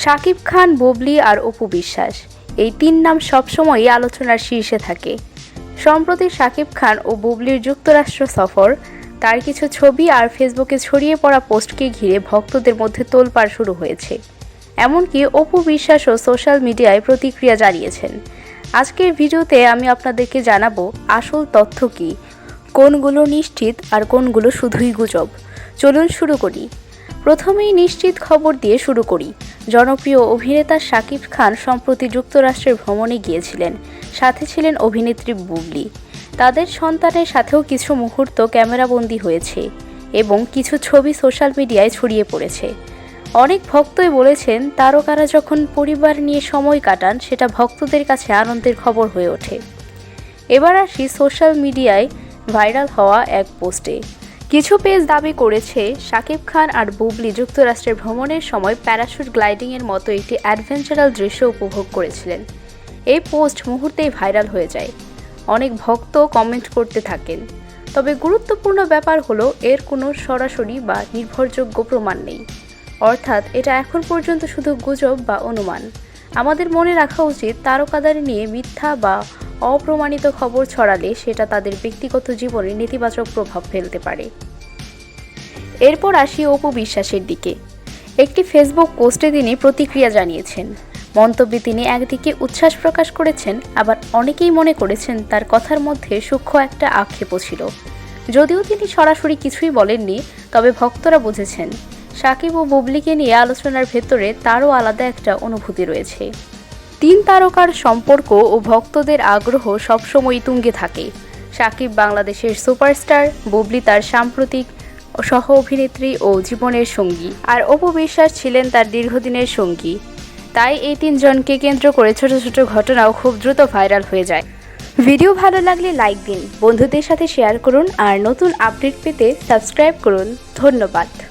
শাকিব খান, বুবলি আর অপু বিশ্বাস, এই তিন নাম সবসময়ই আলোচনার শীর্ষে থাকে। সম্প্রতি শাকিব খান ও বুবলির যুক্তরাষ্ট্র সফর, তার কিছু ছবি আর ফেসবুকে ছড়িয়ে পড়া পোস্টকে ঘিরে ভক্তদের মধ্যে তোলপাড় শুরু হয়েছে। এমনকি অপু বিশ্বাসও সোশ্যাল মিডিয়ায় প্রতিক্রিয়া জানিয়েছেন। আজকের ভিডিওতে আমি আপনাদেরকে জানাবো আসল তথ্য কী, কোনগুলো নিশ্চিত আর কোনগুলো শুধুই গুজব। চলুন শুরু করি। প্রথমেই নিশ্চিত খবর দিয়ে শুরু করি। জনপ্রিয় অভিনেতা শাকিব খান সম্প্রতি যুক্তরাষ্ট্রের ভ্রমণে গিয়েছিলেন। সাথে ছিলেন অভিনেত্রী বুবলি। তাদের সন্তানের সাথেও কিছু মুহূর্ত ক্যামেরাবন্দি হয়েছে এবং কিছু ছবি সোশ্যাল মিডিয়ায় ছড়িয়ে পড়েছে। অনেক ভক্তই বলেছেন, তারকারা যখন পরিবার নিয়ে সময় কাটান সেটা ভক্তদের কাছে আনন্দের খবর হয়ে ওঠে। এবার আসি সোশ্যাল মিডিয়ায় ভাইরাল হওয়া এক পোস্টে। কিছু পেজ দাবি করেছে শাকিব খান আর বুবলি যুক্তরাষ্ট্রের ভ্রমণের সময় প্যারাশুট গ্লাইডিংয়ের মতো একটি অ্যাডভেঞ্চারাল দৃশ্য উপভোগ করেছিলেন। এই পোস্ট মুহূর্তেই ভাইরাল হয়ে যায়। অনেক ভক্ত কমেন্ট করতে থাকেন। তবে গুরুত্বপূর্ণ ব্যাপার হলো, এর কোনো সরাসরি বা নির্ভরযোগ্য প্রমাণ নেই। অর্থাৎ এটা এখন পর্যন্ত শুধু গুজব বা অনুমান। আমাদের মনে রাখা উচিত, তারকাদের নিয়ে মিথ্যা বা অপ্রমাণিত খবর ছড়ালে সেটা তাদের ব্যক্তিগত জীবনে নেতিবাচক প্রভাব ফেলতে পারে। এরপর আসি অপু বিশ্বাসের দিকে। একটি ফেসবুক পোস্টে তিনি প্রতিক্রিয়া জানিয়েছেন। মন্তব্যে তিনি একদিকে উচ্ছ্বাস প্রকাশ করেছেন, আবার অনেকেই মনে করেছেন তার কথার মধ্যে সূক্ষ্ম একটা আক্ষেপও ছিল। যদিও তিনি সরাসরি কিছুই বলেননি, তবে ভক্তরা বুঝেছেন শাকিব ও বুবলিকে নিয়ে আলোচনার ভেতরে তারও আলাদা একটা অনুভূতি রয়েছে। তিন তারকার সম্পর্ক ও ভক্তদের আগ্রহ সবসময়ই তুঙ্গে থাকে। শাকিব বাংলাদেশের সুপারস্টার, বুবলি তার সাম্প্রতিক সহ অভিনেত্রী ও জীবনের সঙ্গী, আর অপু বিশ্বাস ছিলেন তার দীর্ঘদিনের সঙ্গী। তাই এই তিনজনকে কেন্দ্র করে ছোট ছোট ঘটনাও খুব দ্রুত ভাইরাল হয়ে যায়। ভিডিও ভালো লাগলে লাইক দিন, বন্ধুদের সাথে শেয়ার করুন আর নতুন আপডেট পেতে সাবস্ক্রাইব করুন। ধন্যবাদ।